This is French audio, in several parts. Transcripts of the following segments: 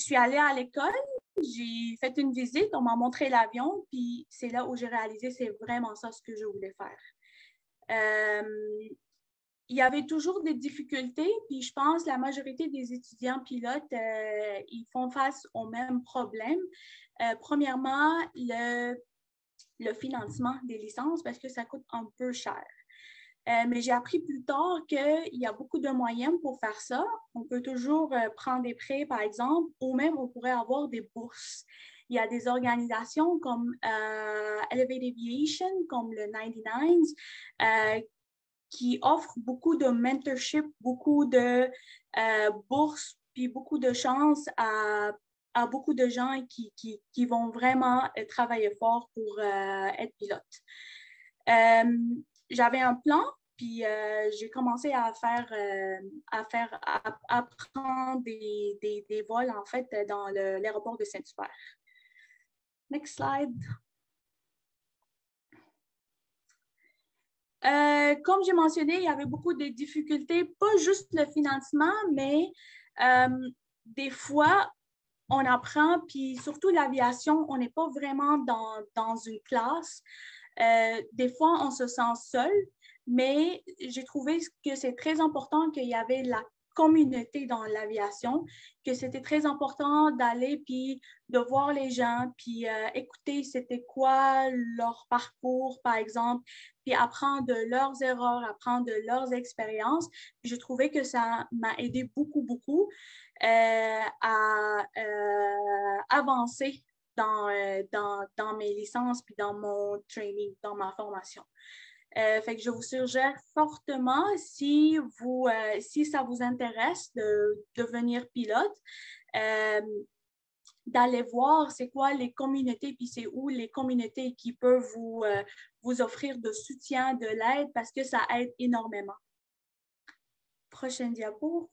suis allée à l'école, j'ai fait une visite, on m'a montré l'avion, puis c'est là où j'ai réalisé c'est vraiment ça ce que je voulais faire. Il y avait toujours des difficultés, puis je pense que la majorité des étudiants pilotes, ils font face au même problème. Premièrement, le financement des licences, parce que ça coûte un peu cher. Mais j'ai appris plus tard qu'il y a beaucoup de moyens pour faire ça. On peut toujours prendre des prêts, par exemple, ou même on pourrait avoir des bourses. Il y a des organisations comme Elevate Aviation, comme le 99s, qui offrent beaucoup de mentorship, beaucoup de bourses, puis beaucoup de chances à beaucoup de gens qui vont vraiment travailler fort pour être pilote. J'avais un plan, puis j'ai commencé à prendre des vols, en fait, dans l'aéroport de Saint-Hubert. Next slide. Comme j'ai mentionné, il y avait beaucoup de difficultés, pas juste le financement, mais des fois, on apprend, puis surtout l'aviation, on n'est pas vraiment dans une classe. Des fois, on se sent seul, mais j'ai trouvé que c'est très important qu'il y avait la communauté dans l'aviation, que c'était très important d'aller puis de voir les gens, puis écouter c'était quoi leur parcours, par exemple, puis apprendre de leurs erreurs, apprendre de leurs expériences. Puis je trouvais que ça m'a aidé beaucoup, beaucoup à avancer dans mes licences puis dans mon training, dans ma formation. Fait que je vous suggère fortement, si ça vous intéresse de devenir pilote, d'aller voir c'est quoi les communautés, puis c'est où les communautés qui peuvent vous offrir de soutien, de l'aide, parce que ça aide énormément. Prochaine diapo.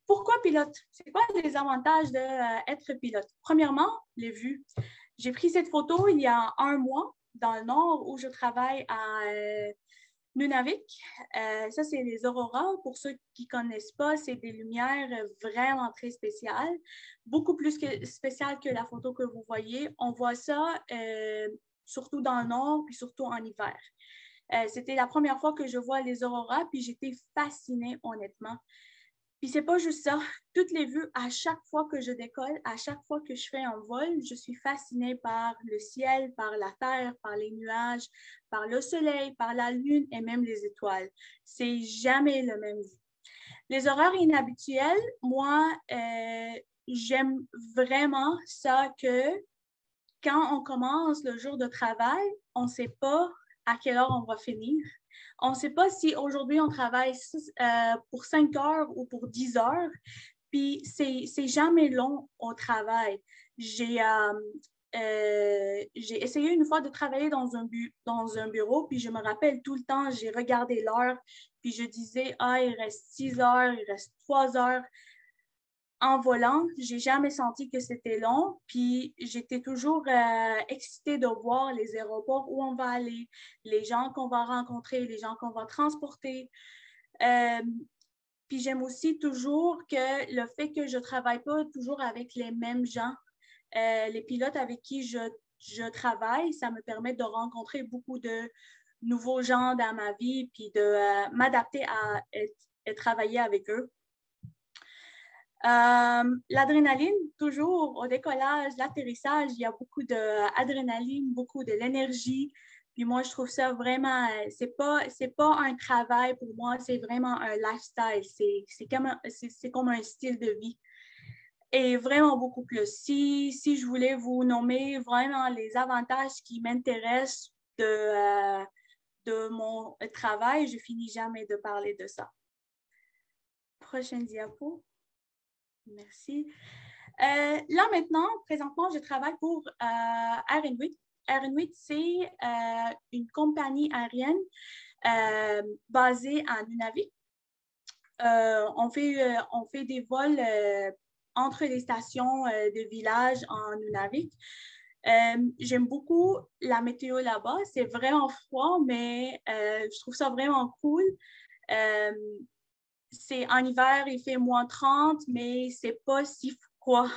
Pourquoi pilote? C'est quoi les avantages d'être pilote? Premièrement, les vues. J'ai pris cette photo il y a un mois dans le nord où je travaille à Nunavik. Ça, c'est les auroras. Pour ceux qui ne connaissent pas, c'est des lumières vraiment très spéciales, beaucoup plus spéciales que la photo que vous voyez. On voit ça surtout dans le nord, puis surtout en hiver. C'était la première fois que je vois les auroras, puis j'étais fascinée, honnêtement. Puis c'est pas juste ça. Toutes les vues, à chaque fois que je décolle, à chaque fois que je fais un vol, je suis fascinée par le ciel, par la terre, par les nuages, par le soleil, par la lune et même les étoiles. C'est jamais le même vue. Les horaires inhabituels, moi, j'aime vraiment ça que quand on commence le jour de travail, on ne sait pas à quelle heure on va finir. On ne sait pas si aujourd'hui on travaille pour 5 heures ou pour 10 heures. Puis c'est jamais long au travail. J'ai essayé une fois de travailler dans un bureau, puis je me rappelle tout le temps, j'ai regardé l'heure, puis je disais, il reste 6 heures, il reste 3 heures. En volant, j'ai jamais senti que c'était long, puis j'étais toujours excitée de voir les aéroports où on va aller, les gens qu'on va rencontrer, les gens qu'on va transporter. Puis j'aime aussi toujours que le fait que je travaille pas toujours avec les mêmes gens, les pilotes avec qui je travaille, ça me permet de rencontrer beaucoup de nouveaux gens dans ma vie, puis de m'adapter à travailler avec eux. L'adrénaline, toujours au décollage, l'atterrissage, il y a beaucoup d'adrénaline, beaucoup de l'énergie. Puis moi, je trouve ça vraiment, c'est pas un travail pour moi, c'est vraiment un lifestyle. C'est comme un style de vie. Et vraiment beaucoup plus. Si je voulais vous nommer vraiment les avantages qui m'intéressent de mon travail, je finis jamais de parler de ça. Prochaine diapo. Merci. Là, maintenant, présentement, je travaille pour Air Inuit. Air Inuit, c'est une compagnie aérienne basée à Nunavik. On fait des vols entre les stations de village en Nunavik. J'aime beaucoup la météo là-bas. C'est vraiment froid, mais je trouve ça vraiment cool. c'est en hiver, il fait -30, mais c'est pas si froid.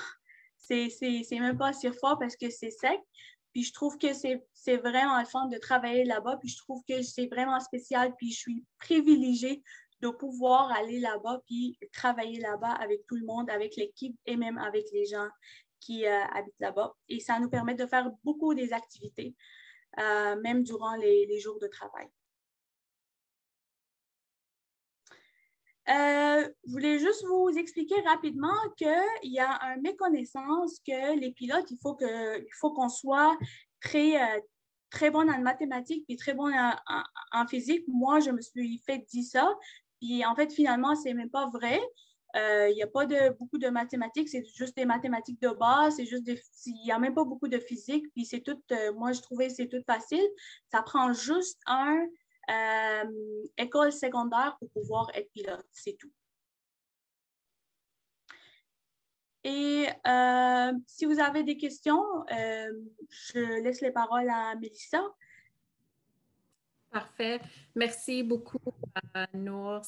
C'est même pas si froid parce que c'est sec. Puis je trouve que c'est vraiment le fun de travailler là-bas. Puis je trouve que c'est vraiment spécial. Puis je suis privilégiée de pouvoir aller là-bas puis travailler là-bas avec tout le monde, avec l'équipe et même avec les gens qui habitent là-bas. Et ça nous permet de faire beaucoup des activités, même durant les jours de travail. Je voulais juste vous expliquer rapidement qu'il y a une méconnaissance que les pilotes, il faut qu'on soit très bon en mathématiques puis très bon en physique. Moi, je me suis fait dire ça. Puis en fait, finalement, c'est même pas vrai. Il n'y a pas beaucoup de mathématiques, c'est juste des mathématiques de base, il n'y a même pas beaucoup de physique, puis c'est tout, moi je trouvais que c'est tout facile. Ça prend juste école secondaire pour pouvoir être pilote, c'est tout. Et si vous avez des questions, je laisse les paroles à Mélissa. Parfait. Merci beaucoup, Nour.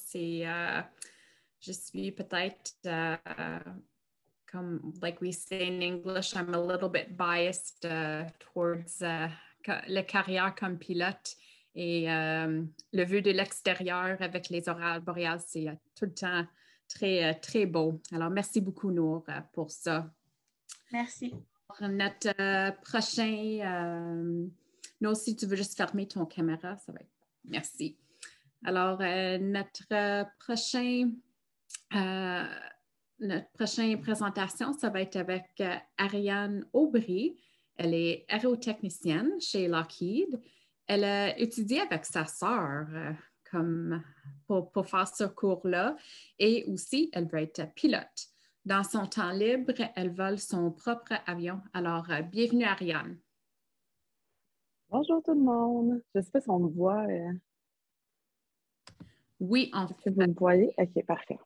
Je suis peut-être, comme, like we say in English, I'm a little bit biased towards la carrière comme pilote. Et le vue de l'extérieur avec les aurores boréales, c'est tout le temps très, très beau. Alors, merci beaucoup, Nour, pour ça. Merci. Pour notre prochain... Nour, si tu veux juste fermer ton caméra, ça va être... Merci. Alors, notre prochaine présentation, ça va être avec Ariane Aubry. Elle est aérotechnicienne chez Lockheed. Elle a étudié avec sa sœur pour faire ce cours-là et aussi, elle veut être pilote. Dans son temps libre, elle vole son propre avion. Alors, bienvenue Ariane. Bonjour tout le monde. Je ne sais pas si on me voit. Oui, en fait. Est-ce que vous me voyez? OK, parfait.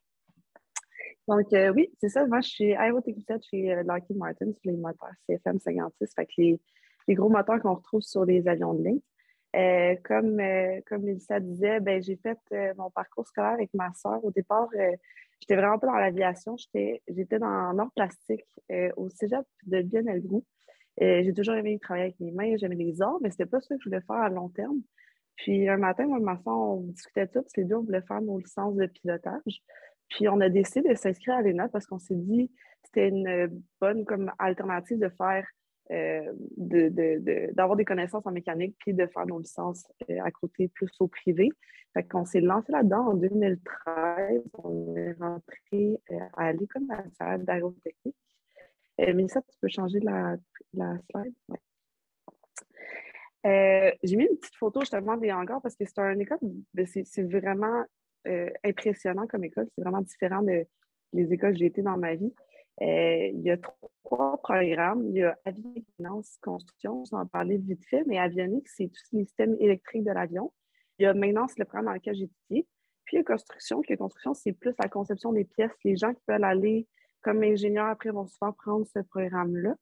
Donc, oui, c'est ça. Moi, je suis aérotechnicienne chez Lockheed Martin sur les moteurs CFM56, fait que les gros moteurs qu'on retrouve sur les avions de ligne. Comme Mélissa disait, ben, j'ai fait mon parcours scolaire avec ma sœur. Au départ, j'étais vraiment pas dans l'aviation. J'étais dans l'art plastique au cégep de Lionel-Groux. J'ai toujours aimé travailler avec mes mains, j'aimais les arts, mais c'était pas ça que je voulais faire à long terme. Puis un matin, moi et ma soeur, on discutait de ça, parce que les deux, on voulait faire nos licences de pilotage. Puis on a décidé de s'inscrire à l'ENA parce qu'on s'est dit que c'était une bonne comme alternative de faire d'avoir des connaissances en mécanique puis de faire nos licences à côté plus au privé. Fait qu'on s'est lancé là-dedans en 2013. On est rentré à l'École nationale d'aérotechnique. Mélissa, tu peux changer la slide? Ouais. J'ai mis une petite photo justement des hangars parce que c'est une école, c'est vraiment impressionnant comme école. C'est vraiment différent des écoles que j'ai été dans ma vie. Il y a 3 programmes. Il y a avionique, finance, construction. Je vais en parler vite fait, mais avionique, c'est tous les systèmes électriques de l'avion. Il y a maintenance, le programme dans lequel j'ai étudié. Puis il y a construction. Puis construction, c'est plus la conception des pièces. Les gens qui veulent aller comme ingénieurs après vont souvent prendre ce programme-là.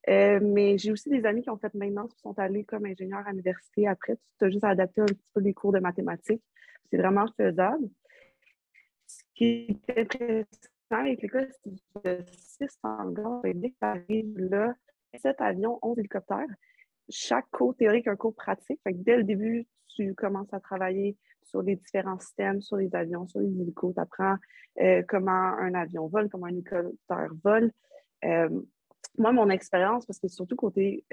Mais j'ai aussi des amis qui ont fait maintenance qui sont allés comme ingénieurs à l'université après. Tu as juste à adapter un petit peu les cours de mathématiques. C'est vraiment faisable. Ce qui est intéressant avec l'école, c'est que 6 hangars, dès que tu arrives là, 7 avions, 11 hélicoptères. Chaque cours théorique, un cours pratique. Fait que dès le début, tu commences à travailler sur les différents systèmes, sur les avions, sur les hélicos. Tu apprends comment un avion vole, comment un hélicoptère vole. Moi, mon expérience, parce que surtout côté,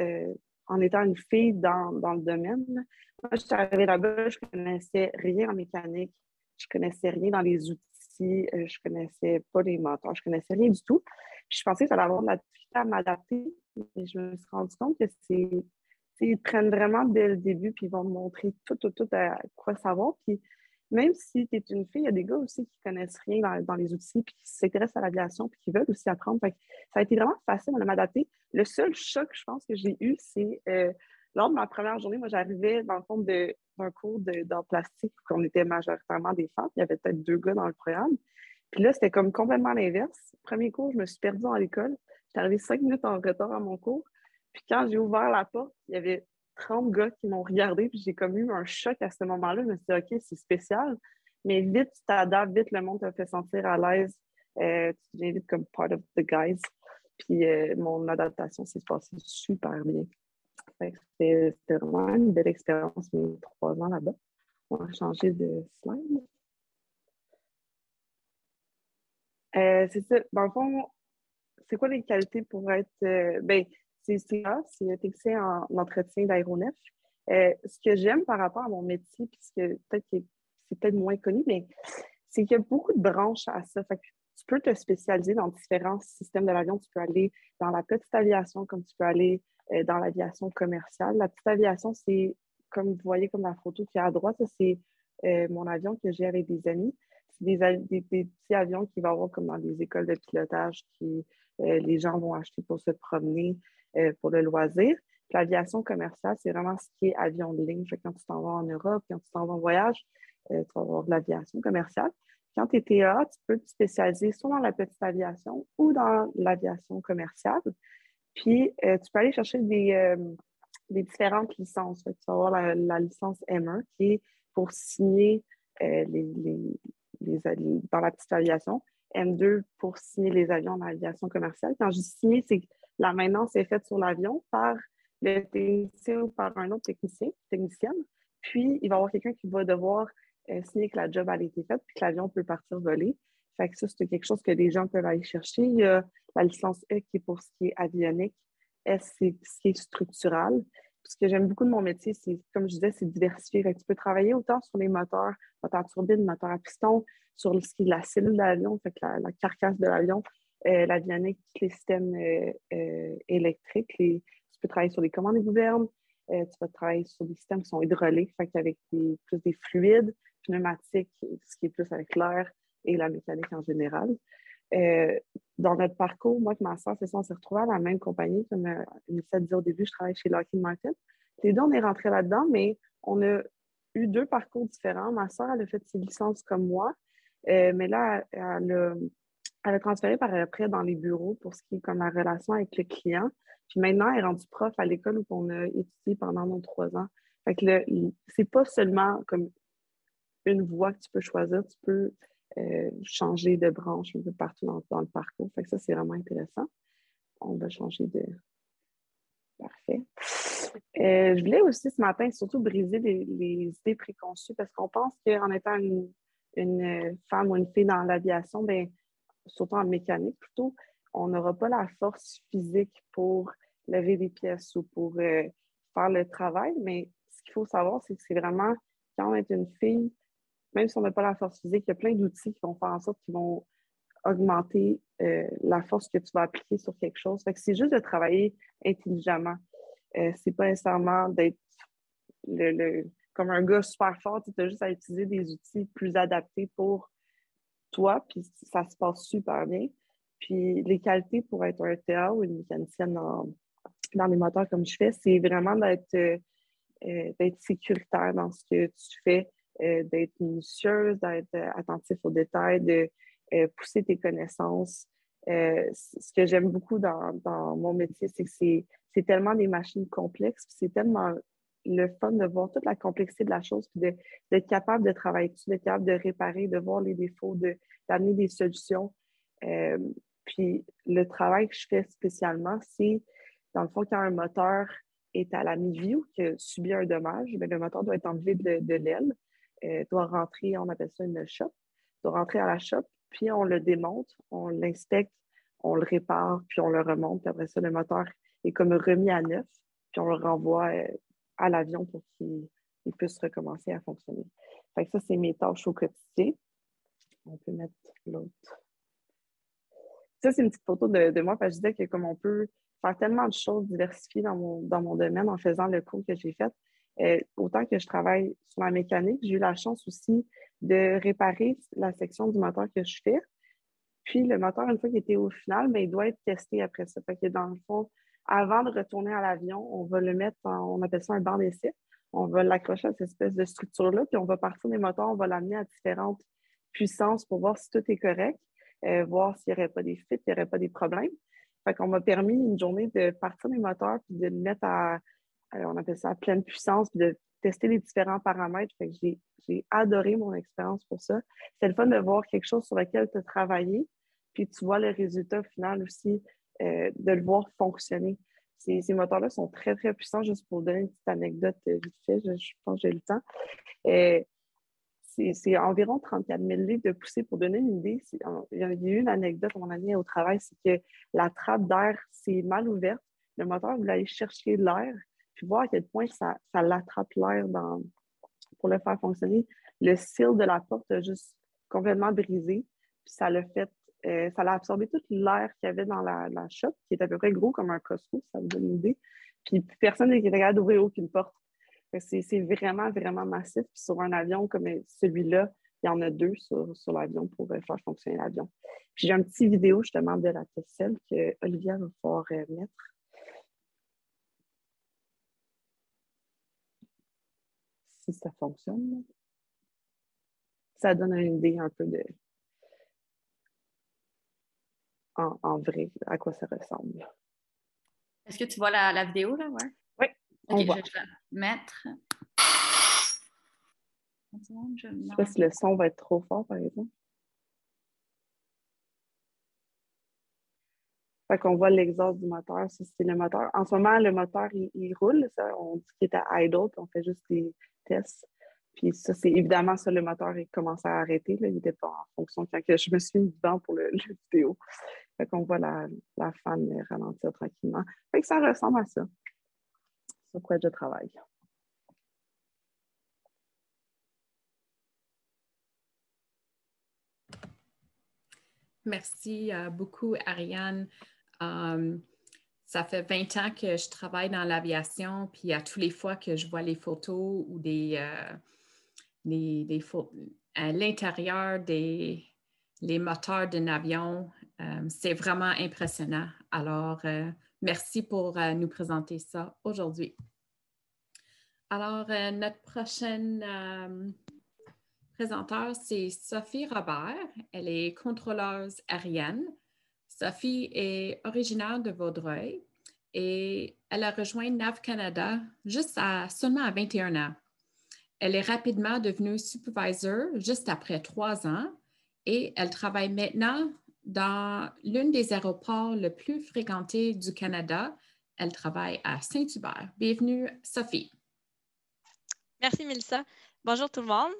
en étant une fille dans le domaine, moi, je suis arrivée là-bas, je ne connaissais rien en mécanique, je ne connaissais rien dans les outils, je ne connaissais pas les moteurs, je ne connaissais rien du tout. Puis je pensais que ça allait avoir de la difficulté à m'adapter, mais je me suis rendu compte que ils prennent vraiment dès le début, puis ils vont me montrer tout à quoi savoir. Puis même si tu es une fille, il y a des gars aussi qui connaissent rien dans les outils, puis qui s'intéressent à l'aviation, puis qui veulent aussi apprendre. Fait que ça a été vraiment facile de m'adapter. Le seul choc, je pense, que j'ai eu, c'est lors de ma première journée, moi, j'arrivais dans le fond d'un cours d'art plastique où on était majoritairement des femmes. Il y avait peut-être 2 gars dans le programme. Puis là, c'était comme complètement l'inverse. Premier cours, je me suis perdue dans l'école. J'étais arrivée 5 minutes en retard à mon cours. Puis quand j'ai ouvert la porte, il y avait 30 gars qui m'ont regardé, puis j'ai comme eu un choc à ce moment-là. Je me suis dit, OK, c'est spécial. Mais vite, tu t'adaptes, vite, le monde te fait sentir à l'aise. Tu deviens vite comme part of the guys. Puis mon adaptation s'est passée super bien. C'était vraiment une belle expérience, mes 3 ans là-bas. On va changer de slide. C'est ça. Dans le fond, c'est quoi les qualités pour être... c'est technicien en entretien d'aéronef. Ce que j'aime par rapport à mon métier, puis c'est peut-être moins connu, mais c'est qu'il y a beaucoup de branches à ça. Fait que tu peux te spécialiser dans différents systèmes de l'avion. Tu peux aller dans la petite aviation, comme tu peux aller dans l'aviation commerciale. La petite aviation, c'est, comme vous voyez, comme la photo qui est à droite, ça, c'est mon avion que j'ai avec des amis. C'est des petits avions qu'il va y avoir comme dans des écoles de pilotage qui les gens vont acheter pour se promener pour le loisir. L'aviation commerciale, c'est vraiment ce qui est avion de ligne. Fait que quand tu t'en vas en Europe, quand tu t'en vas en voyage, tu vas avoir de l'aviation commerciale. Quand tu es TEA, tu peux te spécialiser soit dans la petite aviation ou dans l'aviation commerciale. Puis, tu peux aller chercher des différentes licences. Fait que tu vas avoir la licence M1 qui est pour signer dans la petite aviation. M2 pour signer les avions dans l'aviation commerciale. Quand je dis signer, c'est que la maintenance est faite sur l'avion par le technicien ou par un autre technicienne. Puis, il va y avoir quelqu'un qui va devoir signer que la job a été faite puis que l'avion peut partir voler. Fait que ça, c'est quelque chose que les gens peuvent aller chercher. Il y a la licence E qui est pour ce qui est avionique. S, c'est ce qui est structural. Ce que j'aime beaucoup de mon métier, c'est, comme je disais, c'est diversifié. Fait que tu peux travailler autant sur les moteurs turbine, moteurs à piston, sur ce qui est la cellule de l'avion, fait que la carcasse de l'avion, l'avionique, les systèmes électriques. Tu peux travailler sur les commandes et gouvernes. Tu vas travailler sur des systèmes qui sont hydrauliques, fait qu'avec plus des fluides, pneumatiques, ce qui est plus avec l'air et la mécanique en général. Dans notre parcours, moi et ma soeur, c'est ça, on s'est retrouvés à la même compagnie. Comme Mélissa disait au début, je travaille chez Lockheed Martin. Les deux, on est rentrés là-dedans, mais on a eu 2 parcours différents. Ma soeur, elle a fait ses licences comme moi, mais là, elle a transféré par après dans les bureaux pour ce qui est comme la relation avec le client. Puis maintenant, elle est rendue prof à l'école où on a étudié pendant nos 3 ans. Fait que c'est pas seulement comme une voie que tu peux choisir, tu peux changer de branche un peu partout dans le parcours. Fait que ça, c'est vraiment intéressant. On va changer de... Parfait. Je voulais aussi ce matin surtout briser les idées préconçues parce qu'on pense qu'en étant une femme ou une fille dans l'aviation, ben, surtout en mécanique plutôt, on n'aura pas la force physique pour lever des pièces ou pour faire le travail. Mais ce qu'il faut savoir, c'est que c'est vraiment quand on est une fille, même si on n'a pas la force physique, il y a plein d'outils qui vont faire en sorte qu'ils vont augmenter la force que tu vas appliquer sur quelque chose. Fait que c'est juste de travailler intelligemment. C'est pas nécessairement d'être comme un gars super fort. Tu as juste à utiliser des outils plus adaptés pour toi, puis ça se passe super bien. Puis les qualités pour être un TA ou une mécanicienne dans les moteurs comme je fais, c'est vraiment d'être sécuritaire dans ce que tu fais, d'être minutieuse, d'être attentif aux détails, de pousser tes connaissances. Ce que j'aime beaucoup dans mon métier, c'est que c'est tellement des machines complexes, c'est tellement le fun de voir toute la complexité de la chose, puis d'être capable de travailler dessus, d'être capable de réparer, de voir les défauts, d'amener des solutions. Puis le travail que je fais spécialement, c'est, dans le fond, quand un moteur est à la mi-vie ou qu'il subit un dommage, bien, le moteur doit être enlevé de l'aile, doit rentrer, on appelle ça une shop, doit rentrer à la shop, puis on le démonte, on l'inspecte, on le répare, puis on le remonte, puis après ça, le moteur est comme remis à neuf, puis on le renvoie à l'avion pour qu'il puisse recommencer à fonctionner. Fait que ça, c'est mes tâches au quotidien. On peut mettre l'autre. Ça, c'est une petite photo de moi, parce que je disais que comme on peut faire tellement de choses diversifiées dans mon domaine en faisant le cours que j'ai fait, autant que je travaille sur la mécanique, j'ai eu la chance aussi de réparer la section du moteur que je fais. Puis le moteur, une fois qu'il était au final, bien, il doit être testé après ça. Fait que dans le fond, avant de retourner à l'avion, on va le mettre on appelle ça un banc d'essai. On va l'accrocher à cette espèce de structure-là, puis on va partir des moteurs, on va l'amener à différentes puissances pour voir si tout est correct, voir s'il n'y aurait pas des fuites, s'il n'y aurait pas des problèmes. Fait qu'on m'a permis une journée de partir des moteurs puis de le mettre à on appelle ça à pleine puissance, puis de tester les différents paramètres. Fait que j'ai adoré mon expérience pour ça. C'est le fun de voir quelque chose sur lequel tu as travaillé, puis tu vois le résultat final aussi, de le voir fonctionner. Ces moteurs-là sont très, très puissants. Juste pour vous donner une petite anecdote vite fait, je pense que j'ai le temps. C'est environ 34 000 livres de poussée. Pour donner une idée, il y a eu une anecdote à mon ami au travail, c'est que la trappe d'air s'est mal ouverte. Le moteur voulait aller chercher l'air, puis voir à quel point ça l'attrape l'air pour le faire fonctionner. Le seal de la porte a juste complètement brisé, puis ça l'a absorbé tout l'air qu'il y avait dans la shop, qui est à peu près gros comme un Costco, ça vous donne une idée. Puis personne n'était capable d'ouvrir aucune porte. C'est vraiment, vraiment massif. Puis sur un avion comme celui-là, il y en a 2 sur l'avion pour faire fonctionner l'avion. Puis j'ai un petit vidéo justement de la test-cell que Olivia va pouvoir mettre. Si ça fonctionne. Ça donne une idée un peu en vrai à quoi ça ressemble. Est-ce que tu vois la vidéo, là? Ouais. Oui, on OK, voit. je vais la mettre. Je ne sais pas si le son va être trop fort, par exemple. Fait qu'on voit l'exhaust du moteur. Ça, c'est le moteur. En ce moment, le moteur, il roule. Ça, on dit qu'il est à idle, puis on fait juste des tests. Puis ça, c'est évidemment ça, le moteur, il commence à arrêter. Là. Il n'était pas en fonction quand je me suis mis dedans pour le vidéo. Fait qu'on voit la fan ralentir tranquillement. Fait que ça ressemble à ça. Sur quoi je travaille. Merci beaucoup, Ariane. Ça fait 20 ans que je travaille dans l'aviation, puis à toutes les fois que je vois les photos ou des photos à l'intérieur les moteurs d'un avion, c'est vraiment impressionnant. Alors, merci pour nous présenter ça aujourd'hui. Alors, notre prochaine présenteur, c'est Sophie Robert. Elle est contrôleuse aérienne. Sophie est originaire de Vaudreuil et elle a rejoint NAV Canada seulement à 21 ans. Elle est rapidement devenue supervisor juste après 3 ans et elle travaille maintenant dans l'un des aéroports le plus fréquentés du Canada. Elle travaille à Saint-Hubert. Bienvenue, Sophie. Merci, Mélissa. Bonjour tout le monde.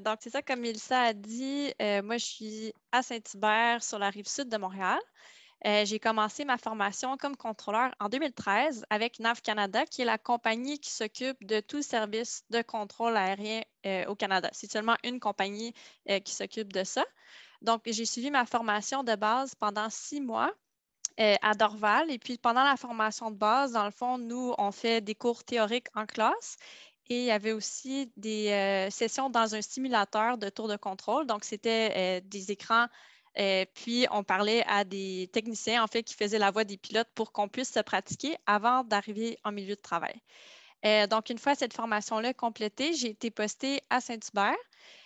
Donc, c'est ça, comme Mélissa a dit, moi, je suis à Saint-Hubert, sur la rive sud de Montréal. J'ai commencé ma formation comme contrôleur en 2013 avec NAV Canada, qui est la compagnie qui s'occupe de tout service de contrôle aérien au Canada. C'est seulement une compagnie qui s'occupe de ça. Donc, j'ai suivi ma formation de base pendant 6 mois à Dorval. Et puis, pendant la formation de base, dans le fond, nous, on fait des cours théoriques en classe. Et il y avait aussi des sessions dans un simulateur de tour de contrôle. Donc, c'était des écrans. Puis, on parlait à des techniciens, en fait, qui faisaient la voix des pilotes pour qu'on puisse se pratiquer avant d'arriver en milieu de travail. Donc, une fois cette formation-là complétée, j'ai été postée à Saint-Hubert.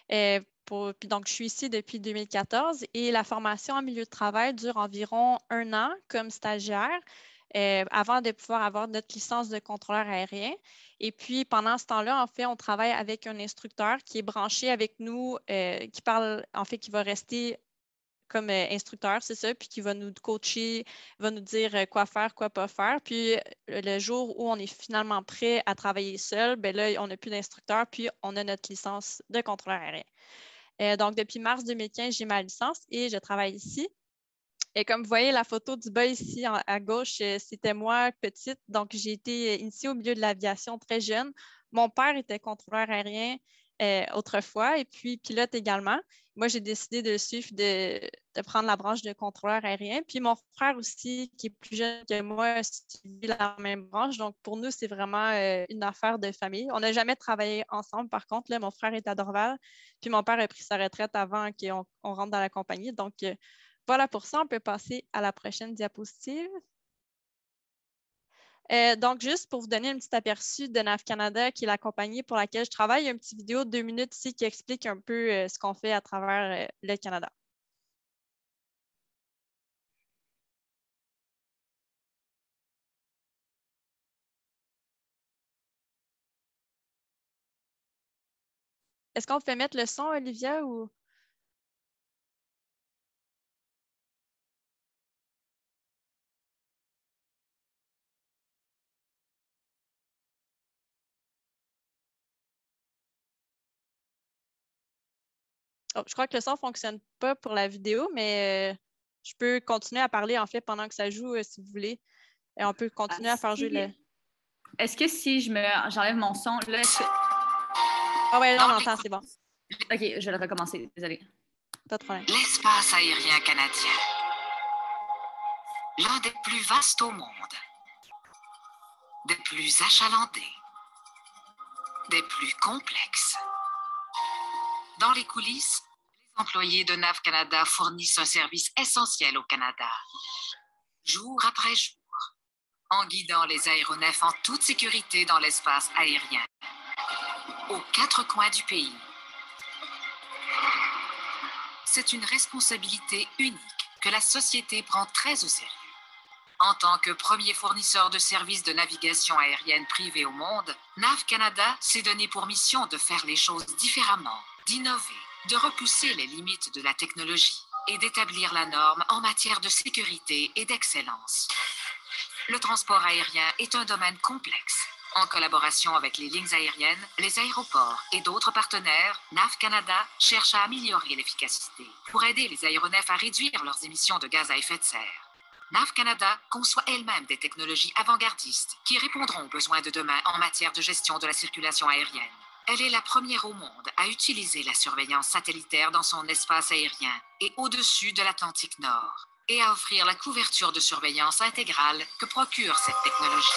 Puis donc, je suis ici depuis 2014 et la formation en milieu de travail dure environ 1 an comme stagiaire avant de pouvoir avoir notre licence de contrôleur aérien. Et puis, pendant ce temps-là, en fait, on travaille avec un instructeur qui est branché avec nous, qui parle, en fait, qui va rester comme instructeur, c'est ça, puis qui va nous coacher, va nous dire quoi faire, quoi pas faire. Puis le jour où on est finalement prêt à travailler seul, ben là, on n'a plus d'instructeur, puis on a notre licence de contrôleur aérien. Donc, depuis mars 2015, j'ai ma licence et je travaille ici. Et comme vous voyez, la photo du bas ici à gauche, c'était moi petite. Donc, j'ai été initiée au milieu de l'aviation très jeune. Mon père était contrôleur aérien autrefois et puis pilote également. Moi, j'ai décidé de le suivre, de prendre la branche de contrôleur aérien. Puis mon frère aussi, qui est plus jeune que moi, a suivi la même branche. Donc, pour nous, c'est vraiment une affaire de famille. On n'a jamais travaillé ensemble. Par contre, là, mon frère est à Dorval. Puis mon père a pris sa retraite avant qu'on rentre dans la compagnie. Donc, voilà pour ça, on peut passer à la prochaine diapositive. Donc, juste pour vous donner un petit aperçu de NAV Canada, qui est la compagnie pour laquelle je travaille, il y a une petite vidéo de 2 minutes ici qui explique un peu ce qu'on fait à travers le Canada. Est-ce qu'on peut mettre le son, Olivia, ou... Oh, je crois que le son ne fonctionne pas pour la vidéo, mais je peux continuer à parler, en fait, pendant que ça joue, si vous voulez. Et on peut continuer à faire jouer le... Est-ce que si j'enlève mon son, là, est-ce que... Ah ouais, là, on entend, c'est bon. OK, je vais le recommencer. Désolée. Pas de problème. L'espace aérien canadien. L'un des plus vastes au monde. Des plus achalandés. Des plus complexes. Dans les coulisses, les employés de NAV Canada fournissent un service essentiel au Canada. Jour après jour, en guidant les aéronefs en toute sécurité dans l'espace aérien, aux quatre coins du pays. C'est une responsabilité unique que la société prend très au sérieux. En tant que premier fournisseur de services de navigation aérienne privée au monde, NAV Canada s'est donné pour mission de faire les choses différemment, d'innover, de repousser les limites de la technologie et d'établir la norme en matière de sécurité et d'excellence. Le transport aérien est un domaine complexe. En collaboration avec les lignes aériennes, les aéroports et d'autres partenaires, NAV Canada cherche à améliorer l'efficacité pour aider les aéronefs à réduire leurs émissions de gaz à effet de serre. NAV Canada conçoit elle-même des technologies avant-gardistes qui répondront aux besoins de demain en matière de gestion de la circulation aérienne. Elle est la première au monde à utiliser la surveillance satellitaire dans son espace aérien et au-dessus de l'Atlantique Nord, et à offrir la couverture de surveillance intégrale que procure cette technologie.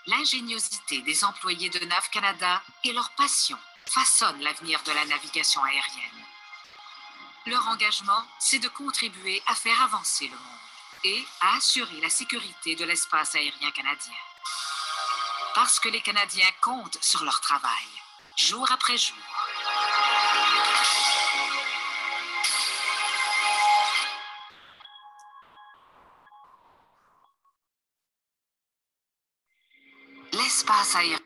L'ingéniosité des employés de NAV Canada et leur passion façonnent l'avenir de la navigation aérienne. Leur engagement, c'est de contribuer à faire avancer le monde et à assurer la sécurité de l'espace aérien canadien. Parce que les Canadiens comptent sur leur travail, jour après jour. L'espace aérien.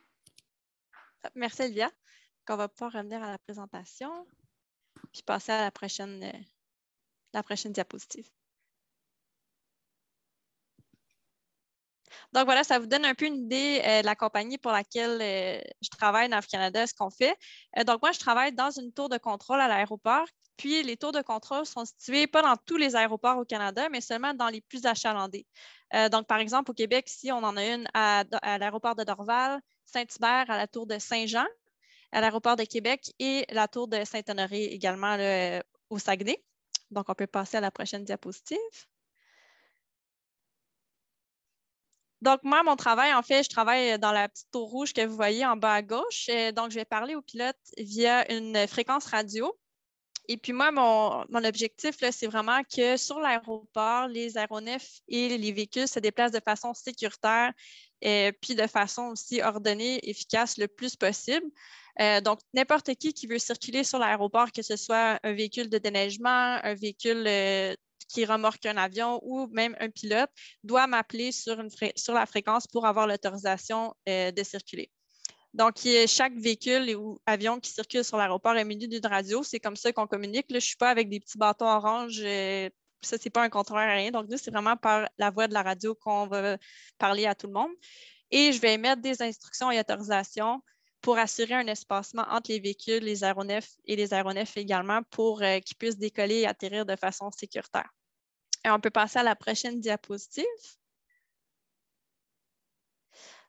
Merci, Olivia. On va pouvoir revenir à la présentation puis passer à la prochaine diapositive. Donc voilà, ça vous donne un peu une idée de la compagnie pour laquelle je travaille, NAV Canada, ce qu'on fait. Donc moi, je travaille dans une tour de contrôle à l'aéroport. Puis les tours de contrôle sont situées pas dans tous les aéroports au Canada, mais seulement dans les plus achalandés. Donc par exemple, au Québec, ici, on en a une à l'aéroport de Dorval, Saint-Hubert, à la tour de Saint-Jean, à l'aéroport de Québec et la tour de Saint-Honoré également là, au Saguenay. Donc, on peut passer à la prochaine diapositive. Donc, moi, mon travail, en fait, je travaille dans la petite tour rouge que vous voyez en bas à gauche. Donc, je vais parler aux pilotes via une fréquence radio. Et puis moi, mon objectif, c'est vraiment que sur l'aéroport, les aéronefs et les véhicules se déplacent de façon sécuritaire puis de façon aussi ordonnée, efficace le plus possible. Donc, n'importe qui veut circuler sur l'aéroport, que ce soit un véhicule de déneigement, un véhicule qui remorque un avion ou même un pilote, doit m'appeler sur la fréquence pour avoir l'autorisation de circuler. Donc, chaque véhicule ou avion qui circule sur l'aéroport est muni d'une radio. C'est comme ça qu'on communique. Là, je ne suis pas avec des petits bâtons orange. Ça, ce n'est pas un contrôleur aérien. Donc, nous, c'est vraiment par la voie de la radio qu'on va parler à tout le monde. Et je vais émettre des instructions et autorisations pour assurer un espacement entre les véhicules, les aéronefs et les aéronefs également pour qu'ils puissent décoller et atterrir de façon sécuritaire. Et on peut passer à la prochaine diapositive.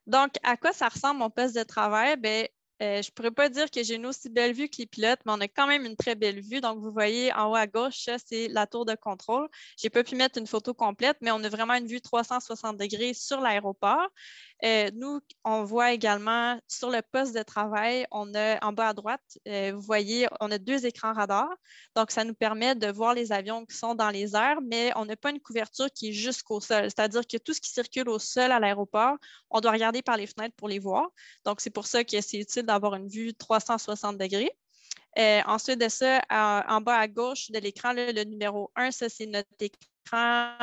Donc, à quoi ça ressemble mon poste de travail? Bien, je ne pourrais pas dire que j'ai une aussi belle vue que les pilotes, mais on a quand même une très belle vue. Donc, vous voyez en haut à gauche, ça, c'est la tour de contrôle. Je n'ai pas pu mettre une photo complète, mais on a vraiment une vue 360 degrés sur l'aéroport. Nous, on voit également sur le poste de travail, on a en bas à droite, vous voyez, on a 2 écrans radars. Donc, ça nous permet de voir les avions qui sont dans les airs, mais on n'a pas une couverture qui est jusqu'au sol. C'est-à-dire que tout ce qui circule au sol à l'aéroport, on doit regarder par les fenêtres pour les voir. Donc, c'est pour ça que c'est utile d'avoir une vue 360 degrés. Ensuite de ça, en bas à gauche de l'écran, le numéro 1, ça, c'est notre écran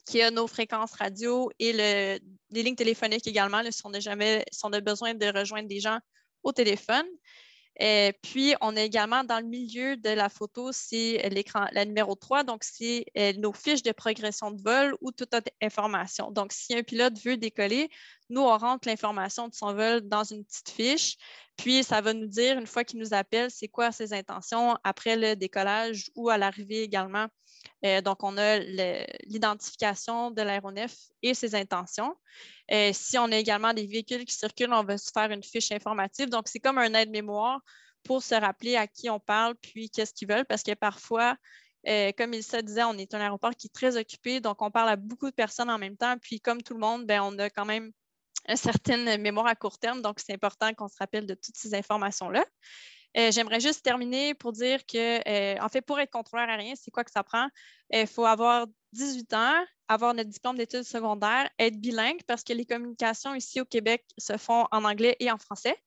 qui a nos fréquences radio et les lignes téléphoniques également, là, si on a besoin de rejoindre des gens au téléphone. Puis, on est également dans le milieu de la photo, c'est l'écran, la numéro 3, donc c'est nos fiches de progression de vol ou toute autre information. Donc, si un pilote veut décoller, nous, on rentre l'information de son vol dans une petite fiche, puis ça va nous dire, une fois qu'il nous appelle, c'est quoi ses intentions après le décollage ou à l'arrivée également. Donc, on a l'identification de l'aéronef et ses intentions. Si on a également des véhicules qui circulent, on va se faire une fiche informative. Donc, c'est comme un aide-mémoire pour se rappeler à qui on parle puis qu'est-ce qu'ils veulent, parce que parfois, comme il se disait, on est un aéroport qui est très occupé, donc on parle à beaucoup de personnes en même temps. Puis, comme tout le monde, bien, on a quand même une certaine mémoire à court terme, donc c'est important qu'on se rappelle de toutes ces informations-là. J'aimerais juste terminer pour dire que, en fait, pour être contrôleur aérien, c'est quoi que ça prend? Il faut avoir 18 ans, avoir notre diplôme d'études secondaires, être bilingue parce que les communications ici au Québec se font en anglais et en français.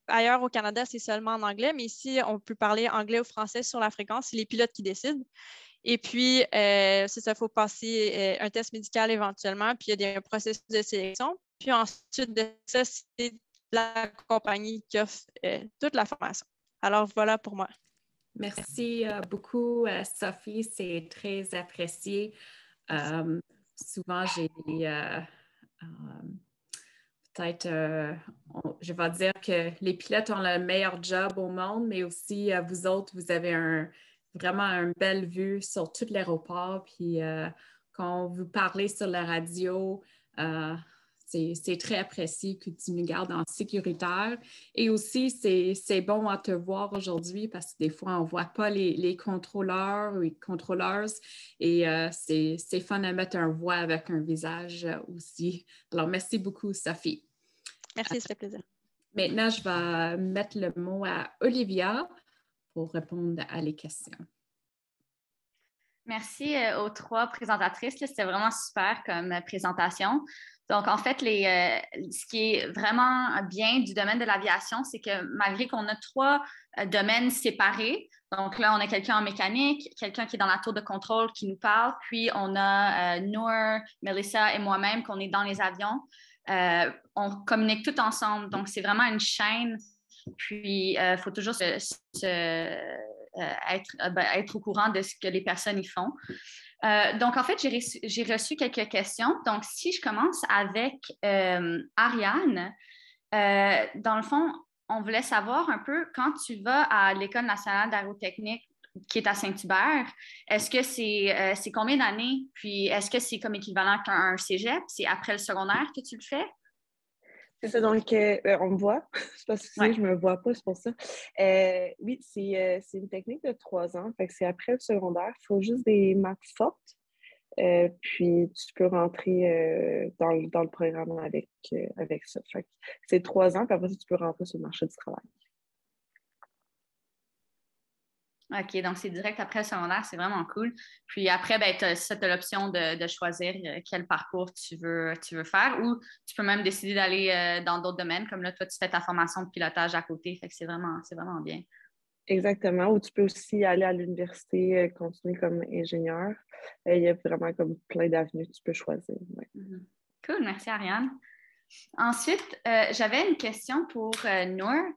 Ailleurs au Canada, c'est seulement en anglais, mais ici, on peut parler anglais ou français sur la fréquence. C'est les pilotes qui décident. Et puis, c'est ça, il faut passer un test médical éventuellement, puis il y a un processus de sélection. Puis ensuite de ça, c'est la compagnie qui offre toute la formation. Alors, voilà pour moi. Merci beaucoup, Sophie. C'est très apprécié. Souvent, j'ai peut-être, je vais dire que les pilotes ont le meilleur job au monde, mais aussi vous autres, vous avez vraiment une belle vue sur tout l'aéroport. Puis quand vous parlez sur la radio, c'est très apprécié que tu nous gardes en sécuritaire. Et aussi, c'est bon à te voir aujourd'hui parce que des fois, on ne voit pas les contrôleurs ou les contrôleuses. Et c'est fun de mettre une voix avec un visage aussi. Alors, merci beaucoup, Sophie. Merci, ça fait plaisir. Maintenant, je vais mettre le mot à Olivia pour répondre à les questions. Merci aux 3 présentatrices. C'était vraiment super comme présentation. Donc, en fait, ce qui est vraiment bien du domaine de l'aviation, c'est que malgré qu'on a 3 domaines séparés, donc là, on a quelqu'un en mécanique, quelqu'un qui est dans la tour de contrôle qui nous parle, puis on a Noor, Melissa et moi-même qu'on est dans les avions. On communique tout ensemble. Donc, c'est vraiment une chaîne. Puis, il faut toujours être au courant de ce que les personnes y font. Donc, en fait, j'ai reçu quelques questions. Donc, si je commence avec Ariane, dans le fond, on voulait savoir un peu, quand tu vas à l'École nationale d'aérotechnique qui est à Saint-Hubert, est-ce que c'est combien d'années? Puis, est-ce que c'est comme équivalent qu'à un cégep? C'est après le secondaire que tu le fais? C'est ça, donc on me voit. C'est parce que je me vois pas, c'est pour ça. Oui, c'est une technique de 3 ans. Fait que c'est après le secondaire. Il faut juste des maths fortes. Puis tu peux rentrer dans le programme avec ça. Fait que c'est 3 ans, puis après ça, tu peux rentrer sur le marché du travail. OK, donc c'est direct après le secondaire, c'est vraiment cool. Puis après, ben, tu as l'option de choisir quel parcours tu veux faire, ou tu peux même décider d'aller dans d'autres domaines, comme là, toi, tu fais ta formation de pilotage à côté, fait que c'est vraiment bien. Exactement, ou tu peux aussi aller à l'université, continuer comme ingénieur. Il y a vraiment comme plein d'avenues que tu peux choisir. Ouais. Cool, merci Ariane. Ensuite, j'avais une question pour Noor.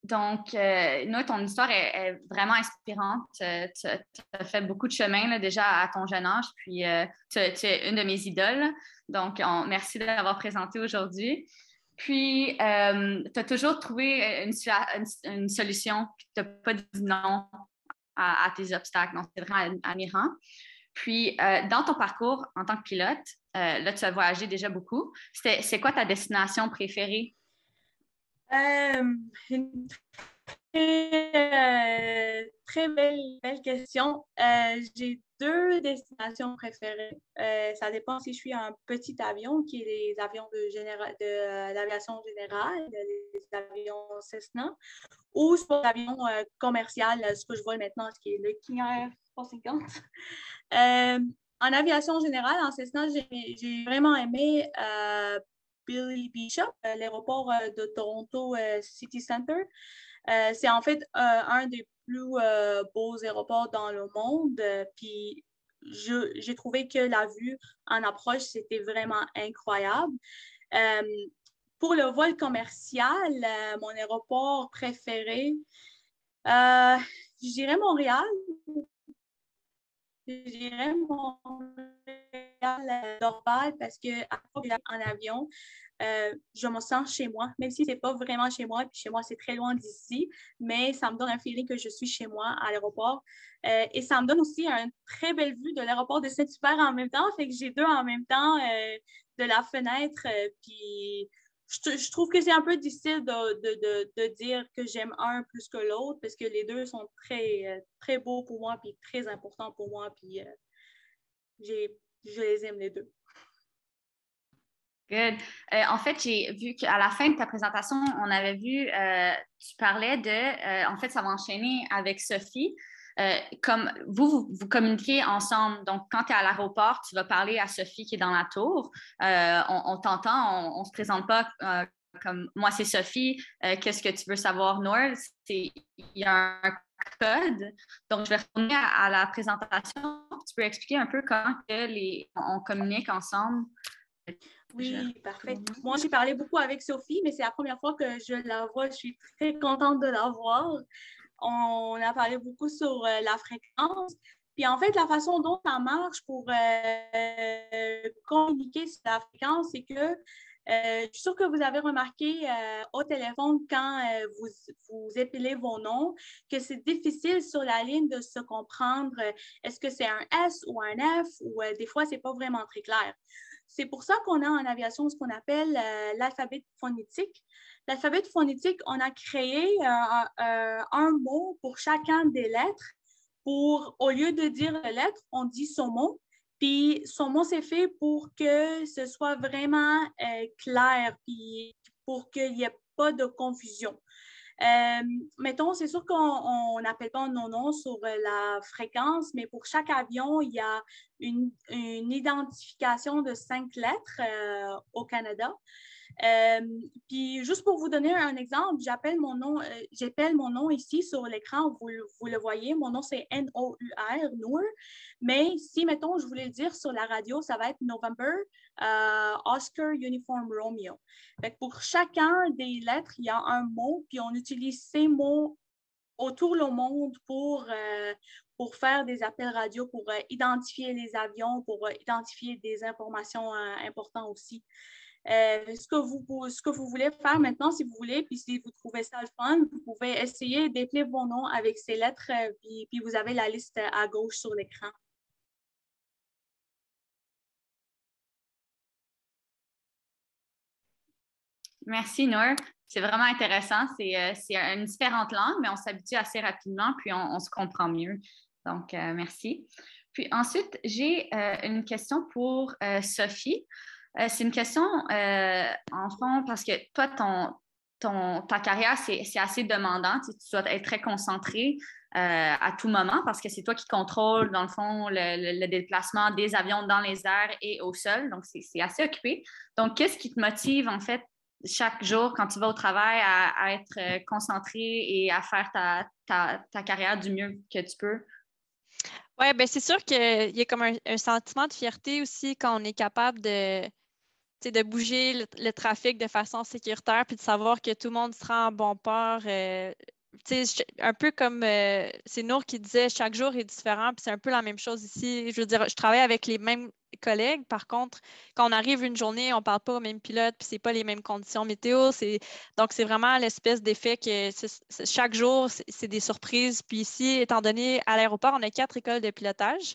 Donc, Noor, ton histoire est vraiment inspirante. Tu as fait beaucoup de chemin là, déjà à ton jeune âge, puis tu es une de mes idoles. Donc, merci de l'avoir présentée aujourd'hui. Puis, tu as toujours trouvé une solution, puis tu n'as pas dit non à tes obstacles. Donc, c'est vraiment admirant. Puis, dans ton parcours en tant que pilote, là, tu as voyagé déjà beaucoup. C'est quoi ta destination préférée? Une très belle question. J'ai 2 destinations préférées. Ça dépend si je suis un petit avion, qui est les avions de l'aviation générale, les avions Cessna, ou sur l'avion commercial, ce que je vois maintenant, ce qui est le King Air 350. En aviation générale, en Cessna, j'ai vraiment aimé Billy Bishop, l'aéroport de Toronto City Center. C'est en fait un des plus beaux aéroports dans le monde. Puis j'ai trouvé que la vue en approche, c'était vraiment incroyable. pour le vol commercial, mon aéroport préféré, je dirais Montréal. Je dirais Montréal, Dorval, parce que en avion, je me sens chez moi, même si ce n'est pas vraiment chez moi, puis chez moi, c'est très loin d'ici, mais ça me donne un feeling que je suis chez moi à l'aéroport. Et ça me donne aussi une très belle vue de l'aéroport de Saint-Hubert en même temps, fait que j'ai deux en même temps de la fenêtre, puis je trouve que c'est un peu difficile de dire que j'aime un plus que l'autre parce que les deux sont très beaux pour moi puis très importants pour moi. Puis je les aime les deux. Good. En fait, j'ai vu qu'à la fin de ta présentation, on avait vu, tu parlais de, en fait, ça va enchaîner avec Sophie. Comme vous communiquez ensemble. Donc, quand tu es à l'aéroport, tu vas parler à Sophie qui est dans la tour. On t'entend, on ne se présente pas comme moi, c'est Sophie. Qu'est-ce que tu veux savoir, Nour? Il y a un code. Donc, je vais retourner à la présentation. Tu peux expliquer un peu comment on communique ensemble? Oui, parfait. Moi, j'ai parlé beaucoup avec Sophie, mais c'est la première fois que je la vois. Je suis très contente de la voir. On a parlé beaucoup sur la fréquence. Puis en fait, la façon dont ça marche pour communiquer sur la fréquence, c'est que je suis sûre que vous avez remarqué au téléphone quand vous épelez vos noms que c'est difficile sur la ligne de se comprendre. Est-ce que c'est un S ou un F ou des fois, c'est pas vraiment très clair. C'est pour ça qu'on a en aviation ce qu'on appelle l'alphabet phonétique. L'alphabet phonétique, on a créé un mot pour chacun des lettres. Au lieu de dire la lettre, on dit son mot. Puis son mot, c'est fait pour que ce soit vraiment clair, puis pour qu'il n'y ait pas de confusion. Mettons, c'est sûr qu'on n'appelle pas nos noms sur la fréquence, mais pour chaque avion, il y a une identification de 5 lettres au Canada. Puis juste pour vous donner un exemple, j'appelle mon nom ici sur l'écran, vous le voyez, mon nom c'est N-O-U-R, Nour, mais si, mettons, je voulais le dire sur la radio, ça va être November, Oscar, Uniform, Romeo. Fait que pour chacun des lettres, il y a un mot, puis on utilise ces mots autour le monde pour faire des appels radio, pour identifier les avions, pour identifier des informations importantes aussi. Ce que vous voulez faire maintenant, si vous voulez, puis si vous trouvez ça le fun, vous pouvez essayer d'épeler vos noms avec ces lettres, puis vous avez la liste à gauche sur l'écran. Merci, Nour. C'est vraiment intéressant. C'est une différente langue, mais on s'habitue assez rapidement, puis on se comprend mieux. Donc, merci. Puis ensuite, j'ai une question pour Sophie. C'est une question, en fond, parce que toi, ta carrière, c'est assez demandant. Tu dois être très concentré à tout moment parce que c'est toi qui contrôles, dans le fond, le déplacement des avions dans les airs et au sol. Donc, c'est assez occupé. Donc, qu'est-ce qui te motive, en fait, chaque jour quand tu vas au travail à être concentré et à faire ta carrière du mieux que tu peux? Oui, bien, c'est sûr qu'il y a comme un sentiment de fierté aussi quand on est capable de bouger le trafic de façon sécuritaire puis de savoir que tout le monde sera en bon port. Un peu comme c'est Nour qui disait, chaque jour est différent, puis c'est un peu la même chose ici. Je veux dire, je travaille avec les mêmes collègues. Par contre, quand on arrive une journée, on ne parle pas au même pilote, puis c'est pas les mêmes conditions météo. Donc, c'est vraiment l'espèce d'effet que chaque jour, c'est des surprises. Puis ici, étant donné, à l'aéroport, on a 4 écoles de pilotage.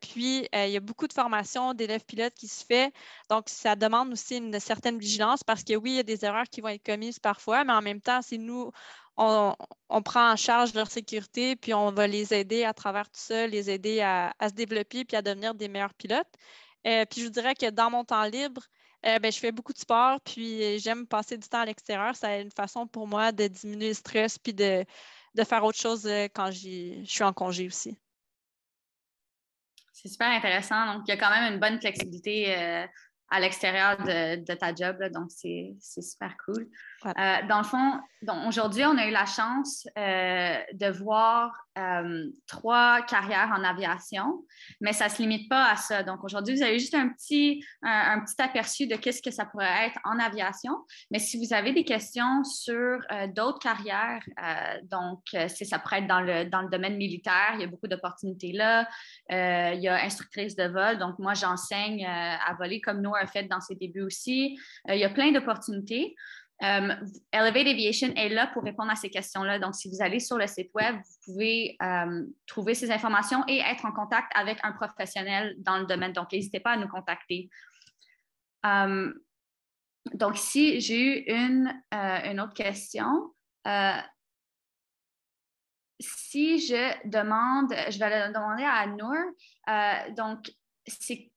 Puis, il y a beaucoup de formations d'élèves pilotes qui se fait. Donc, ça demande aussi une certaine vigilance parce que oui, il y a des erreurs qui vont être commises parfois, mais en même temps, c'est nous, on prend en charge leur sécurité, puis on va les aider à travers tout ça, les aider à se développer puis à devenir des meilleurs pilotes. Puis, je vous dirais que dans mon temps libre, je fais beaucoup de sport, puis j'aime passer du temps à l'extérieur. C'est une façon pour moi de diminuer le stress puis de faire autre chose quand je suis en congé aussi. C'est super intéressant. Donc, il y a quand même une bonne flexibilité à l'extérieur de ta job. Là, donc, c'est super cool. Voilà. Dans le fond, aujourd'hui, on a eu la chance de voir 3 carrières en aviation, mais ça ne se limite pas à ça. Donc, aujourd'hui, vous avez juste un petit aperçu de qu'est-ce que ça pourrait être en aviation. Mais si vous avez des questions sur d'autres carrières, ça pourrait être dans le domaine militaire, il y a beaucoup d'opportunités là. Il y a instructrice de vol, donc moi, j'enseigne à voler comme Noor a fait dans ses débuts aussi. Il y a plein d'opportunités. Elevate Aviation est là pour répondre à ces questions-là. Donc, si vous allez sur le site web, vous pouvez trouver ces informations et être en contact avec un professionnel dans le domaine. Donc, n'hésitez pas à nous contacter. Donc, ici, j'ai eu une autre question. Si je demande, je vais le demander à Noor. Donc, c'est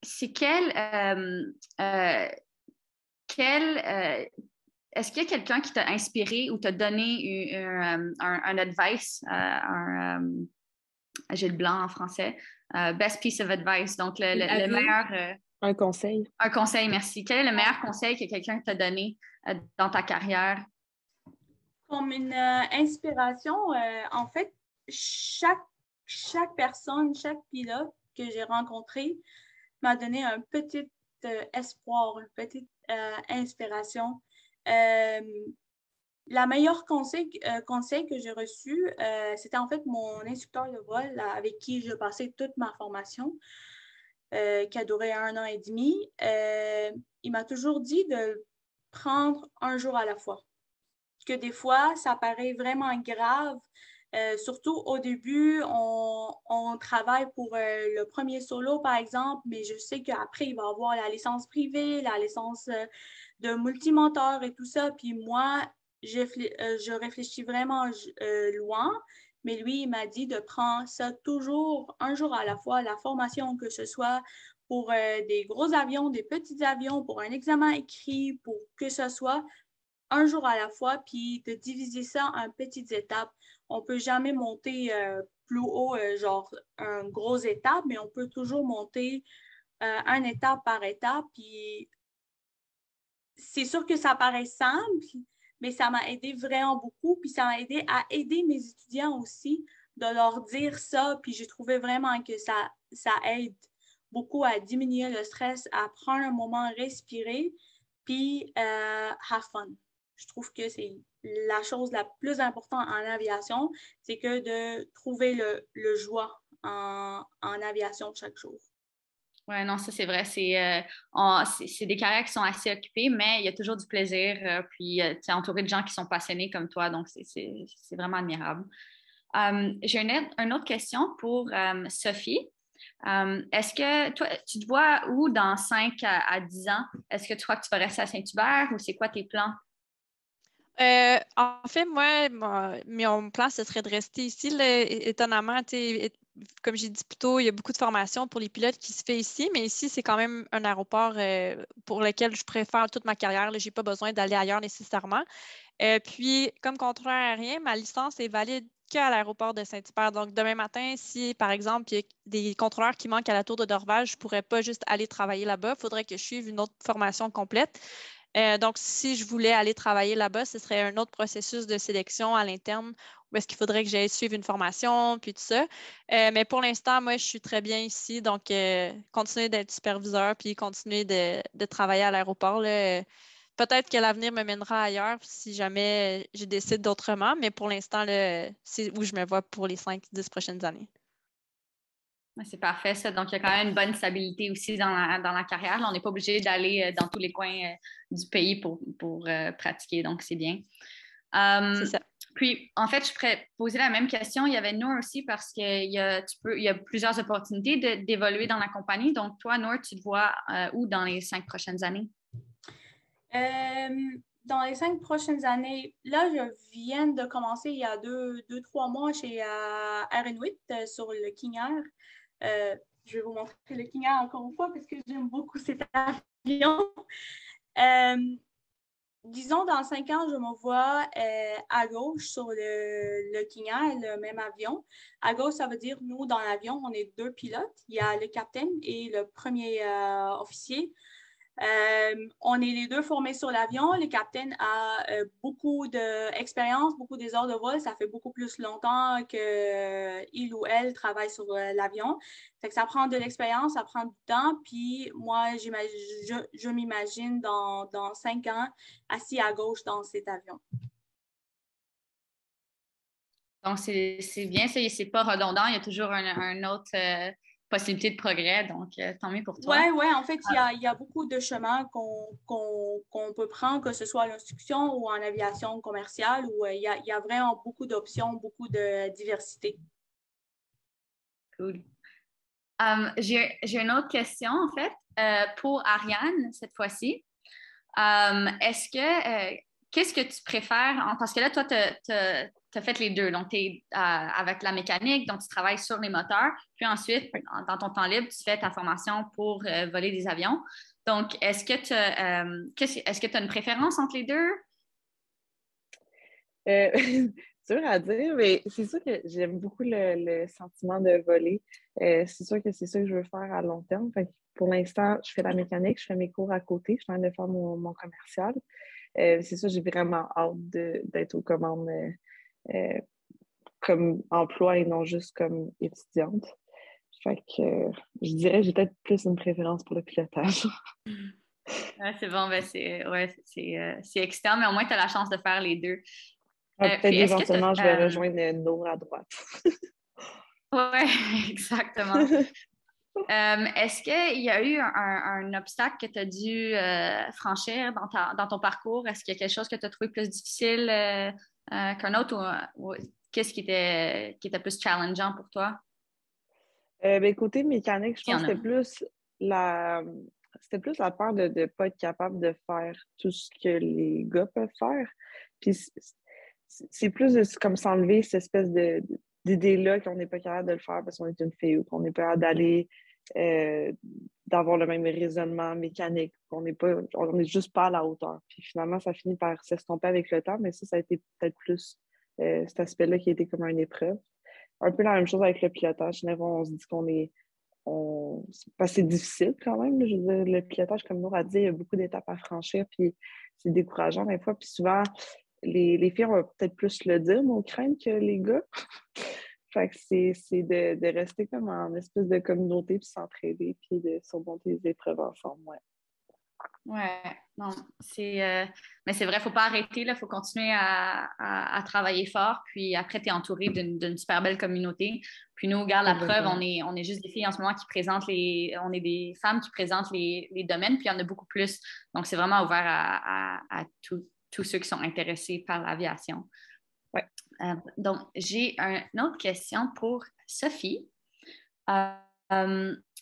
est-ce qu'il y a quelqu'un qui t'a inspiré ou t'a donné un advice, j'ai le blanc en français, best piece of advice, donc le meilleur... un conseil. Un conseil, merci. Quel est le meilleur conseil que quelqu'un t'a donné dans ta carrière? Comme une inspiration, en fait, chaque personne, chaque pilote que j'ai rencontré m'a donné un petit espoir, une petite inspiration. La meilleure conseil que j'ai reçu, c'était en fait mon instructeur de vol avec qui je passais toute ma formation, qui a duré 1 an et demi. Il m'a toujours dit de prendre un jour à la fois. Que des fois, ça paraît vraiment grave. Surtout au début, on travaille pour le premier solo, par exemple, mais je sais qu'après, il va y avoir la licence privée, la licence de multimenteur et tout ça. Puis moi, je réfléchis vraiment loin, mais lui, il m'a dit de prendre ça toujours un jour à la fois, la formation, que ce soit pour des gros avions, des petits avions, pour un examen écrit, pour que ce soit un jour à la fois, puis de diviser ça en petites étapes. On ne peut jamais monter plus haut, genre une grosse étape, mais on peut toujours monter une étape par étape. Puis c'est sûr que ça paraît simple, mais ça m'a aidé vraiment beaucoup. Puis ça m'a aidé à aider mes étudiants aussi, de leur dire ça. Puis j'ai trouvé vraiment que ça aide beaucoup à diminuer le stress, à prendre un moment, respirer, puis have fun. Je trouve que c'est la chose la plus importante en aviation, c'est que de trouver le joie en aviation chaque jour. Oui, non, ça c'est vrai. C'est des carrières qui sont assez occupées, mais il y a toujours du plaisir. Puis tu es entouré de gens qui sont passionnés comme toi, donc c'est vraiment admirable. J'ai une autre question pour Sophie. Est-ce que toi, tu te vois où dans 5 à 10 ans? Est-ce que tu crois que tu vas rester à Saint-Hubert ou c'est quoi tes plans? En fait, moi, mon plan, ce serait de rester ici. Là, étonnamment, comme j'ai dit plus tôt, il y a beaucoup de formations pour les pilotes qui se fait ici, mais ici, c'est quand même un aéroport pour lequel je préfère toute ma carrière. Je n'ai pas besoin d'aller ailleurs nécessairement. Puis, comme contrôleur aérien, ma licence est valide qu'à l'aéroport de Saint-Hubert. Donc, demain matin, si, par exemple, il y a des contrôleurs qui manquent à la tour de Dorval, je ne pourrais pas juste aller travailler là-bas. Il faudrait que je suive une autre formation complète. Donc, si je voulais aller travailler là-bas, ce serait un autre processus de sélection à l'interne où est-ce qu'il faudrait que j'aille suivre une formation, puis tout ça. Mais pour l'instant, moi, je suis très bien ici. Donc, continuer d'être superviseur, puis continuer de travailler à l'aéroport. Peut-être que l'avenir me mènera ailleurs si jamais je décide d'autrement, mais pour l'instant, c'est où je me vois pour les 5-10 prochaines années. C'est parfait, ça. Donc, il y a quand même une bonne stabilité aussi dans la carrière. Là, on n'est pas obligé d'aller dans tous les coins du pays pour pratiquer, donc c'est bien. C'est ça. Puis, en fait, je pourrais poser la même question. Il y avait Noor aussi parce qu'il y a plusieurs opportunités d'évoluer dans la compagnie. Donc, toi, Noor, tu te vois où dans les 5 prochaines années? Dans les 5 prochaines années, là, je viens de commencer il y a 2-3 mois chez Air Inuit sur le King Air. Je vais vous montrer le King Air encore une fois parce que j'aime beaucoup cet avion. Disons, dans 5 ans, je me vois à gauche sur le King Air, le même avion. À gauche, ça veut dire, nous, dans l'avion, on est 2 pilotes. Il y a le capitaine et le premier officier. On est les deux formés sur l'avion. Le capitaine a beaucoup d'expérience, beaucoup des heures de vol. Ça fait beaucoup plus longtemps qu'il ou elle travaille sur l'avion. Fait que ça prend de l'expérience, ça prend du temps. Puis moi, je m'imagine dans 5 ans assis à gauche dans cet avion. Donc, c'est bien, c'est pas redondant. Il y a toujours un autre possibilité de progrès. Donc, tant mieux pour toi. Oui, en fait, il y a beaucoup de chemins qu'on peut prendre, que ce soit à l'instruction ou en aviation commerciale, où il y a vraiment beaucoup d'options, beaucoup de diversité. Cool. J'ai une autre question, en fait, pour Ariane, cette fois-ci. Qu'est-ce que tu préfères? Parce que là, toi, tu as fait les deux. Donc, tu es avec la mécanique, donc tu travailles sur les moteurs. Puis ensuite, dans ton temps libre, tu fais ta formation pour voler des avions. Donc, est-ce que tu as une préférence entre les deux? C'est dur à dire, mais c'est sûr que j'aime beaucoup le sentiment de voler. C'est sûr que c'est ça que je veux faire à long terme. Fait que pour l'instant, je fais la mécanique, je fais mes cours à côté, je suis en train de faire mon commercial. C'est ça, j'ai vraiment hâte d'être aux commandes comme emploi et non juste comme étudiante. Fait que je dirais que j'ai peut-être plus une préférence pour le pilotage. Ouais, c'est bon, ben c'est excitant, mais au moins tu as la chance de faire les deux. Peut-être éventuellement, je vais rejoindre Nour à droite. Oui, exactement. Est-ce qu'il y a eu un obstacle que tu as dû franchir dans ton parcours? Est-ce qu'il y a quelque chose que tu as trouvé plus difficile qu'un autre ou qu'est-ce qui était plus challengeant pour toi? Côté mécanique, je pense que c'était plus la peur de ne pas être capable de faire tout ce que les gars peuvent faire. Puis c'est plus comme s'enlever cette espèce d'idée-là qu'on n'est pas capable de le faire parce qu'on est une fille ou qu'on n'est pas capable d'aller d'avoir le même raisonnement mécanique, on n'est juste pas à la hauteur. Puis finalement, ça finit par s'estomper avec le temps, mais ça a été peut-être plus cet aspect-là qui a été comme une épreuve. Un peu la même chose avec le pilotage. On se dit parce que c'est difficile quand même. Je veux dire, le pilotage, comme Nour a dit, il y a beaucoup d'étapes à franchir, puis c'est décourageant des fois. Puis souvent, les filles, on va peut-être plus le dire, nos craintes, que les gars. Fait que c'est de rester comme en espèce de communauté, puis s'entraider, puis de surmonter les épreuves ensemble, ouais. Ouais, non, mais c'est vrai, il ne faut pas arrêter, il faut continuer à travailler fort, puis après, tu es entouré d'une super belle communauté. Puis nous, regarde la preuve, on est juste des filles en ce moment qui présentent on est des femmes qui présentent les domaines, puis il y en a beaucoup plus. Donc, c'est vraiment ouvert à tous ceux qui sont intéressés par l'aviation. Ouais. Donc, j'ai une autre question pour Sophie.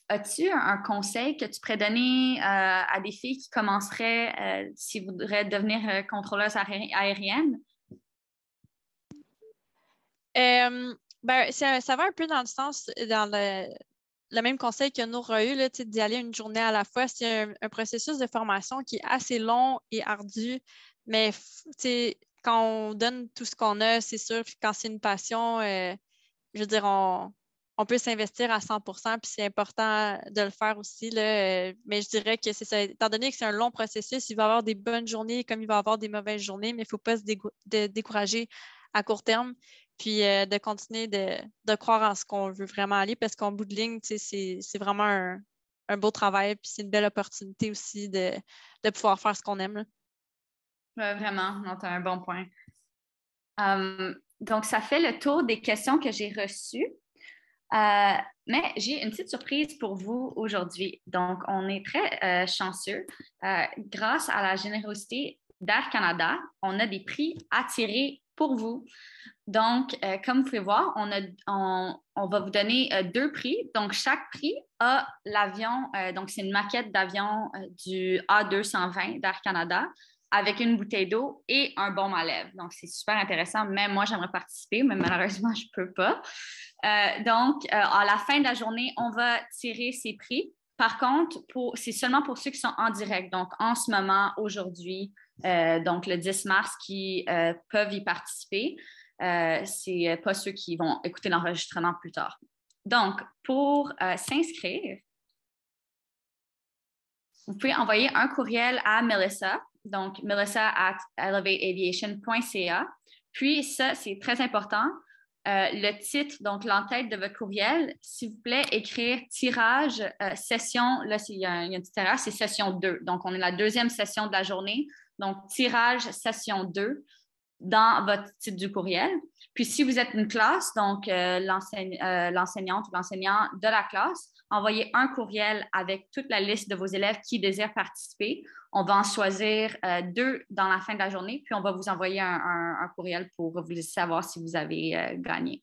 As-tu un conseil que tu pourrais donner à des filles qui commenceraient s'ils voudraient devenir contrôleuses aériennes? Ça va un peu dans le sens, dans le même conseil que Nour a eu, d'y aller une journée à la fois. C'est un processus de formation qui est assez long et ardu, mais quand on donne tout ce qu'on a, c'est sûr, puis quand c'est une passion, je veux dire, on peut s'investir à 100%, puis c'est important de le faire aussi. Là, mais je dirais que c'est ça. Étant donné que c'est un long processus, il va y avoir des bonnes journées comme il va y avoir des mauvaises journées, mais il ne faut pas se décourager à court terme, puis de continuer de croire en ce qu'on veut vraiment aller, parce qu'en bout de ligne, c'est vraiment un beau travail, puis c'est une belle opportunité aussi de pouvoir faire ce qu'on aime. Là. Vraiment, non, tu as un bon point. Donc, ça fait le tour des questions que j'ai reçues. Mais j'ai une petite surprise pour vous aujourd'hui. Donc, on est très chanceux. Grâce à la générosité d'Air Canada, on a des prix à tirer pour vous. Donc, comme vous pouvez voir, on va vous donner 2 prix. Donc, chaque prix a l'avion, donc c'est une maquette d'avion du A220 d'Air Canada avec une bouteille d'eau et un baume à lèvres. Donc, c'est super intéressant. Même moi, j'aimerais participer, mais malheureusement, je ne peux pas. Donc, à la fin de la journée, on va tirer ces prix. Par contre, c'est seulement pour ceux qui sont en direct. Donc, en ce moment, aujourd'hui, donc le 10 mars, qui peuvent y participer. C'est pas ceux qui vont écouter l'enregistrement plus tard. Donc, pour s'inscrire, Vous pouvez envoyer un courriel à Melissa, donc melissa@elevateaviation.ca. Puis ça, c'est très important. Le titre, donc l'entête de votre courriel, s'il vous plaît, écrire tirage, session, là, il y a un petit erreur, c'est session 2. Donc, on est la deuxième session de la journée. Donc, tirage, session 2 dans votre titre du courriel. Puis, si vous êtes une classe, donc l'enseignante ou l'enseignant de la classe, envoyez un courriel avec toute la liste de vos élèves qui désirent participer. On va en choisir 2 dans la fin de la journée, puis on va vous envoyer un courriel pour vous laisser savoir si vous avez gagné.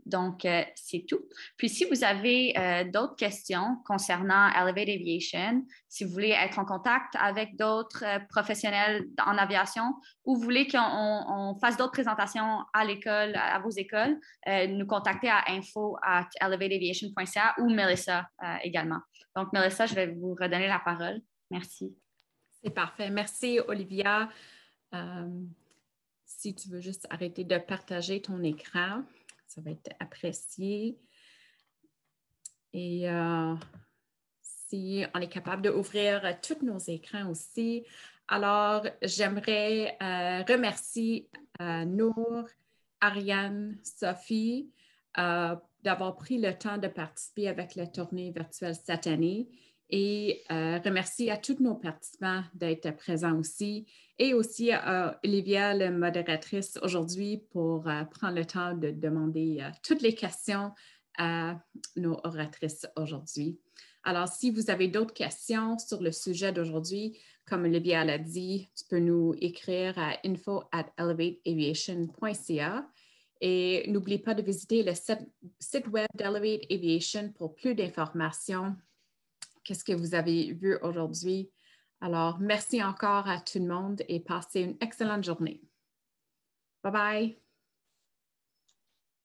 Donc, c'est tout. Puis, si vous avez d'autres questions concernant Elevate Aviation, si vous voulez être en contact avec d'autres professionnels en aviation ou vous voulez qu'on fasse d'autres présentations à l'école, à vos écoles, nous contacter à info@elevateaviation.ca ou Melissa également. Donc, Melissa, je vais vous redonner la parole. Merci. C'est parfait. Merci, Olivia. Si tu veux juste arrêter de partager ton écran, ça va être apprécié. Et si on est capable d'ouvrir tous nos écrans aussi, alors j'aimerais remercier Nour, Ariane, Sophie d'avoir pris le temps de participer avec la tournée virtuelle cette année. Et remercier à tous nos participants d'être présents aussi et aussi à Olivia, la modératrice aujourd'hui, pour prendre le temps de demander toutes les questions à nos oratrices aujourd'hui. Alors, si vous avez d'autres questions sur le sujet d'aujourd'hui, comme Olivia l'a dit, tu peux nous écrire à info@elevateaviation.ca et n'oublie pas de visiter le site web d'Elevate Aviation pour plus d'informations. Qu'est-ce que vous avez vu aujourd'hui? Alors, merci encore à tout le monde et passez une excellente journée. Bye bye!